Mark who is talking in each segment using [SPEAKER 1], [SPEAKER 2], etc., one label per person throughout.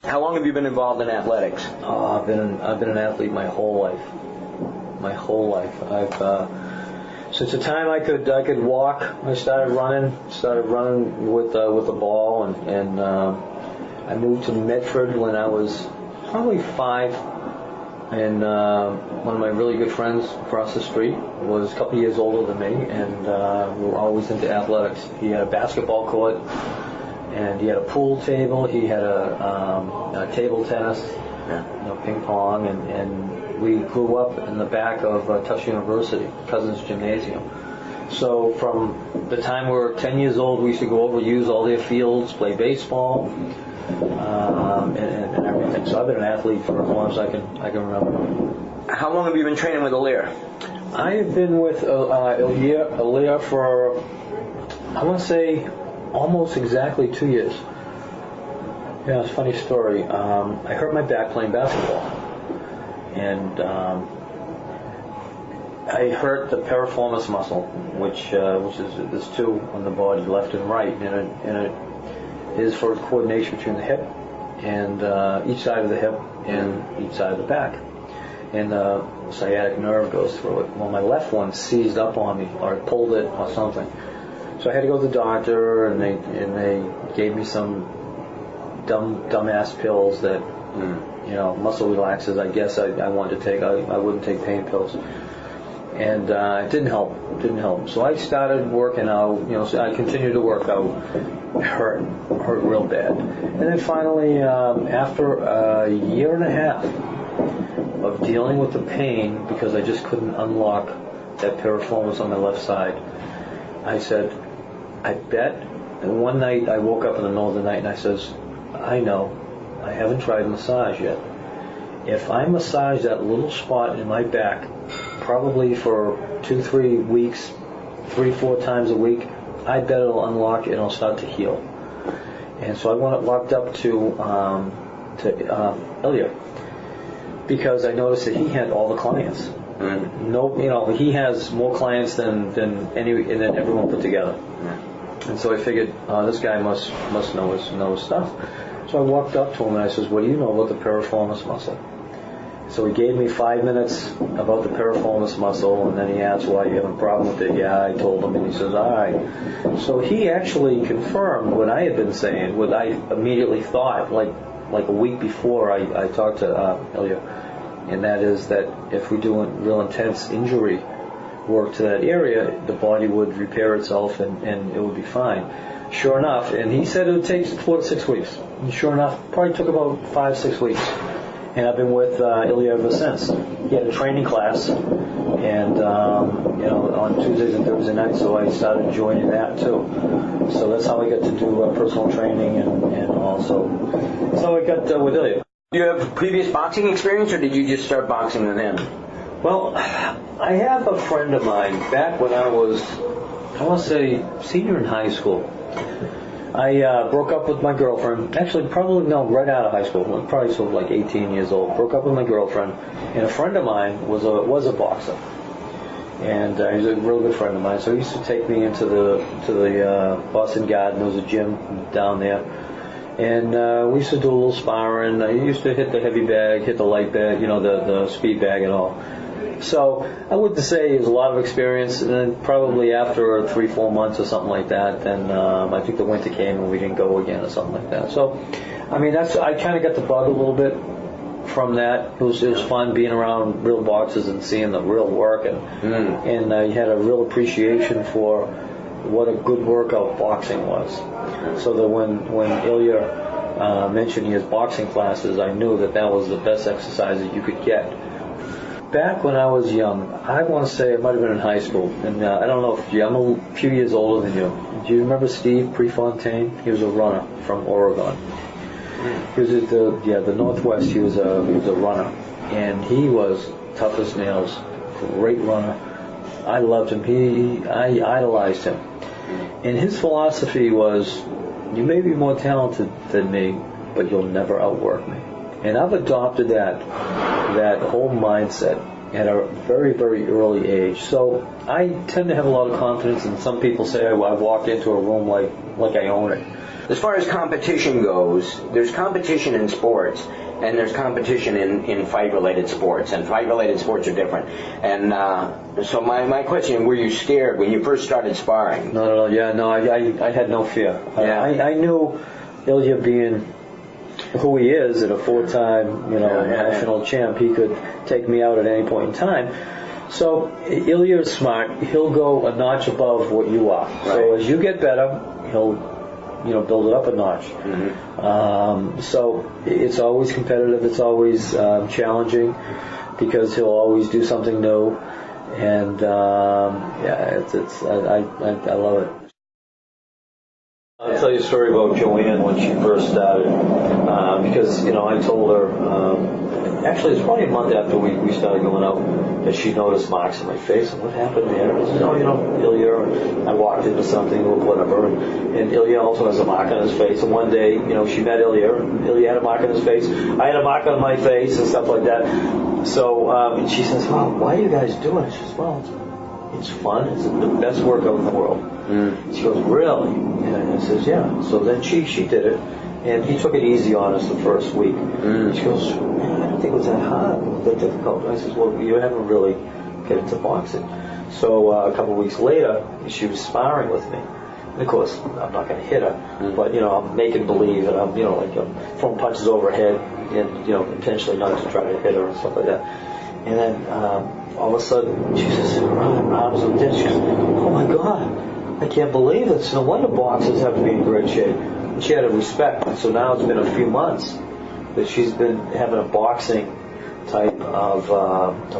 [SPEAKER 1] How long have you been involved in athletics?
[SPEAKER 2] I've been an athlete my whole life. I've since the time I could walk, I started running with a ball, and I moved to Medford when I was probably 5. And one of my really good friends across the street was a couple of years older than me, and we were always into athletics. He had a basketball court, and he had a pool table. He had a table tennis, ping pong, and we grew up in the back of Tufts University, Cousins Gymnasium. So from the time we were 10 years old, we used to go over, use all their fields, play baseball, and everything. So I've been an athlete for as long as I can remember.
[SPEAKER 1] How long have you been training with Pilleri?
[SPEAKER 2] I have been with Ilya for, I want to say, almost exactly 2 years. Yeah, it's a funny story. I hurt my back playing basketball, and I hurt the piriformis muscle, which is there's two on the body, left and right, and it is for coordination between the hip and each side of the hip and each side of the back. And the sciatic nerve goes through it. Well, my left one seized up on me, or pulled it, or something. So I had to go to the doctor, and they gave me some dumbass pills that, muscle relaxers. I guess I wanted to take. I wouldn't take pain pills, and it didn't help. So I started working out. So I continued to work out. It hurt real bad, and then finally, after a year and a half of dealing with the pain, because I just couldn't unlock that piriformis on my left side, I said, I bet. And one night I woke up in the middle of the night and I says, I know, I haven't tried massage yet. If I massage that little spot in my back, probably for 2-3 weeks, 3-4 times a week, I bet it'll unlock and it'll start to heal. And so I walked up to Ilya, because I noticed that he had all the clients.
[SPEAKER 1] Mm-hmm.
[SPEAKER 2] No, he has more clients than everyone put together. Mm-hmm. And so I figured, this guy must know his stuff. So I walked up to him and I says, what do you know about the piriformis muscle? So he gave me 5 minutes about the piriformis muscle, and then he asked, why, you have a problem with it? Yeah, I told him, and he says, all right. So he actually confirmed what I had been saying, what I immediately thought, like a week before I talked to Ilya, and that is that if we do real intense injury work to that area, the body would repair itself and it would be fine. Sure enough, and he said it would take 4 to 6 weeks. And sure enough, probably took about 5-6 weeks. And I've been with Ilya ever since. He had a training class, and on Tuesdays and Thursday nights, so I started joining that too. So that's how I got to do personal training and also. So I got with Ilya.
[SPEAKER 1] Do you have previous boxing experience, or did you just start boxing with him?
[SPEAKER 2] Well, I have a friend of mine back when I was, I want to say, senior in high school. I broke up with my girlfriend. Actually, right out of high school. Probably sort of like 18 years old. Broke up with my girlfriend, and a friend of mine was a boxer, and he's a real good friend of mine. So he used to take me into the Boston Garden. There was a gym down there, and we used to do a little sparring. I used to hit the heavy bag, hit the light bag, the speed bag and all. So I wouldn't say it was a lot of experience, and then probably after 3-4 months or something like that, then I think the winter came and we didn't go again or something like that. So, I mean, I kind of got the bug a little bit from that. It was fun being around real boxers and seeing the real work, and you had a real appreciation for what a good workout boxing was. So that when Ilya mentioned he has boxing classes, I knew that was the best exercise that you could get. Back when I was young, I want to say I might have been in high school, and I don't know if I'm a few years older than you. Do you remember Steve Prefontaine? He was a runner from Oregon. He was at the Northwest. He was a runner, and he was tough as nails. Great runner. I loved him. I idolized him, and his philosophy was, you may be more talented than me, but you'll never outwork me. And I've adopted that whole mindset at a very, very early age. So I tend to have a lot of confidence, and some people say I walked into a room like I own it.
[SPEAKER 1] As far as competition goes, there's competition in sports, and there's competition in fight-related sports, and fight-related sports are different. And so my question, were you scared when you first started sparring?
[SPEAKER 2] No, I had no fear.
[SPEAKER 1] Yeah.
[SPEAKER 2] I knew Ilya being who he is, and a four-time national champ, he could take me out at any point in time. So Ilya is smart. He'll go a notch above what you are. Right. So as you get better, he'll build it up a notch. Mm-hmm. So it's always competitive. It's always challenging because he'll always do something new. And I love it. I'll tell you a story about Joanne when she first started, because I told her, actually it's probably a month after we started going out, that she noticed marks on my face. And what happened there? I said, Ilya, I walked into something or whatever, and Ilya also has a mark on his face. And one day, she met Ilya, and Ilya had a mark on his face. I had a mark on my face and stuff like that. So she says, well, why are you guys doing it? She says, well, it's fun. It's the best workout in the world. She goes, really? And I says, yeah. So then she did it, and he took it easy on us the first week. She goes, man, I don't think it was that hard, that difficult. And I says, well, you haven't really get into boxing. So a couple of weeks later, she was sparring with me. And of course, I'm not going to hit her, but I'm making believe that I'm, throwing punches over her head, and intentionally not to try to hit her and stuff like that. And then all of a sudden, she says, her arms are dead. She goes, oh my God. I can't believe it. So no wonder boxers have to be in great shape. And she had a respect. And so now it's been a few months that she's been having a boxing type of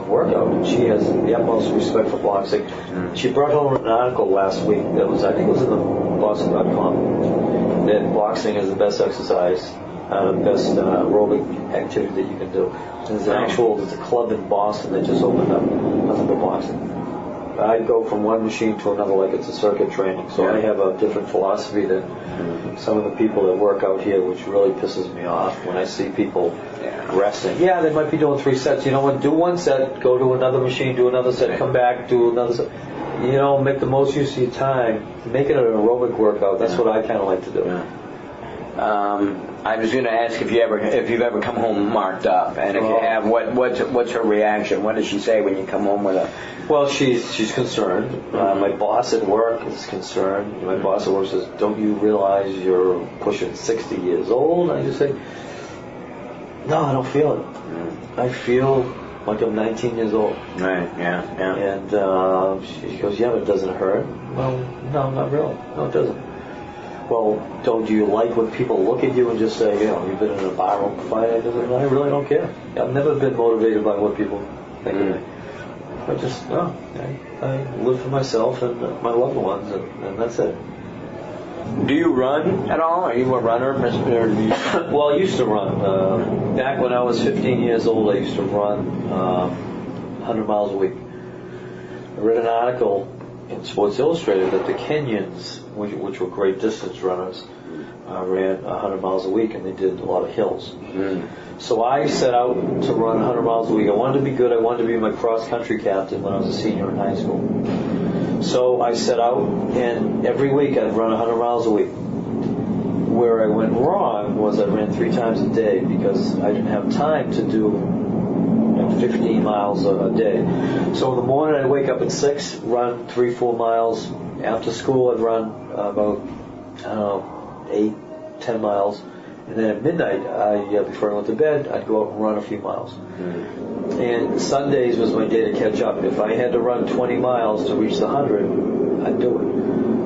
[SPEAKER 2] workout. And she has the utmost respect for boxing. She brought home an article last week that was, I think it was in the Boston.com, that boxing is the best exercise, the best aerobic activity that you can do. There's a club in Boston that just opened up, nothing but boxing. I go from one machine to another like it's a circuit training. So I have a different philosophy than some of the people that work out here, which really pisses me off when I see people resting. Yeah, they might be doing 3 sets. You know what? Do 1 set, go to another machine, do another set, come back, do another set. Make the most use of your time. Make it an aerobic workout. That's what I kind of like to do.
[SPEAKER 1] I was going to ask if you've ever come home marked up, and if you have, what's her reaction? What does she say when you come home with a?
[SPEAKER 2] Well, she's concerned. My boss at work is concerned. My boss at work says, "Don't you realize you're pushing 60 years old?" And I just say, "No, I don't feel it. I feel like I'm 19 years old."
[SPEAKER 1] Right. Yeah.
[SPEAKER 2] And she goes, "Yeah, but it doesn't hurt." Well, no, not really. No, it doesn't. Well, don't you like when people look at you and just say, you've been in a barroom fight? I really don't care. I've never been motivated by what people think of me. I live for myself and my loved ones, and that's it.
[SPEAKER 1] Do you run at all? Are you a runner, Mr.?
[SPEAKER 2] Well, I used to run. Back when I was 15 years old, I used to run 100 miles a week. I read an article in Sports Illustrated that the Kenyans, which were great distance runners, ran 100 miles a week, and they did a lot of hills. So I set out to run 100 miles a week. I wanted to be good. I wanted to be my cross-country captain when I was a senior in high school. So I set out, and every week I'd run 100 miles a week. Where I went wrong was I ran 3 times a day because I didn't have time to do 15 miles a day. So in the morning I'd wake up at 6, run 3-4 miles. After school I'd run about 8-10 miles. And then at midnight, before I went to bed, I'd go out and run a few miles. And Sundays was my day to catch up. If I had to run 20 miles to reach the 100, I'd do it.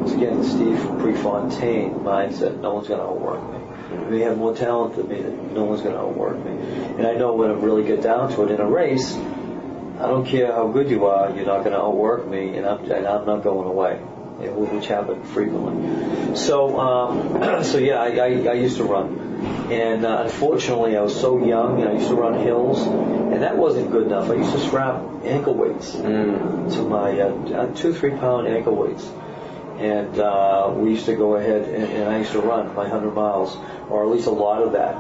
[SPEAKER 2] It's again, Steve Prefontaine mindset. No one's going to outwork me. You may have more talent than me, no one's going to outwork me. And I know when I really get down to it in a race, I don't care how good you are, you're not going to outwork me, and I'm not going away, which happened frequently. So I used to run. And unfortunately, I was so young, and I used to run hills, and that wasn't good enough. I used to strap ankle weights to my 2-3 pound ankle weights. And we used to go ahead, and I used to run my 100 miles, or at least a lot of that.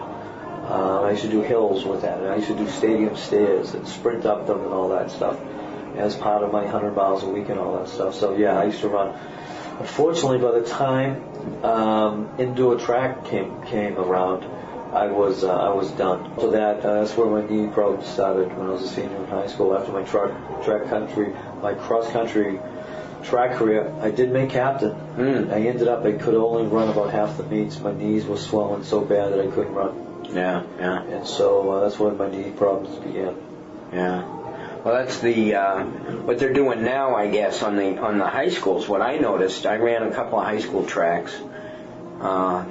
[SPEAKER 2] I used to do hills with that, and I used to do stadium stairs and sprint up them and all that stuff as part of my 100 miles a week and all that stuff. So yeah, I used to run. Unfortunately, by the time indoor track came around, I was done. So that's where my knee problems started when I was a senior in high school. After my my cross country track career, I did make captain. I ended up, I could only run about half the meets. My knees were swelling so bad that I couldn't run.
[SPEAKER 1] Yeah, yeah.
[SPEAKER 2] And so that's when my knee problems began.
[SPEAKER 1] Yeah. Well, that's the what they're doing now, I guess, on the high schools. What I noticed, I ran a couple of high school tracks.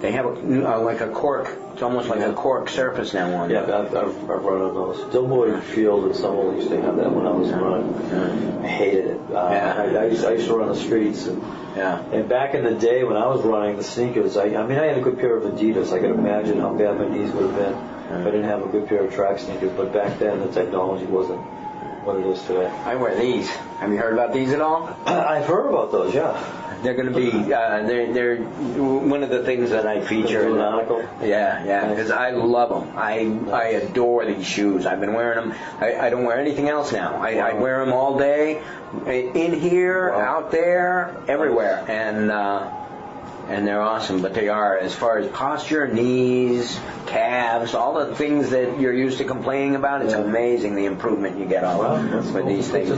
[SPEAKER 1] They have like a cork. It's almost like a cork surface now on.
[SPEAKER 2] Yeah, I've run on those. Dilboy Field and Summerall used to have that when I was running. I hated it. I used to run the streets. And back in the day when I was running the sneakers, I mean, I had a good pair of Adidas. I could imagine how bad my knees would have been if I didn't have a good pair of track sneakers. But back then, the technology wasn't what it is today.
[SPEAKER 1] I wear these. Have you heard about these at all?
[SPEAKER 2] I've heard about those, yeah.
[SPEAKER 1] They're going to be, they're one of the things that I feature.
[SPEAKER 2] In article?
[SPEAKER 1] Yeah, because I love them. I adore these shoes. I've been wearing them. I don't wear anything else now. I wear them all day, in here, out there, everywhere. And they're awesome, but they are, as far as posture, knees, calves, all the things that you're used to complaining about, it's amazing the improvement you get with these things.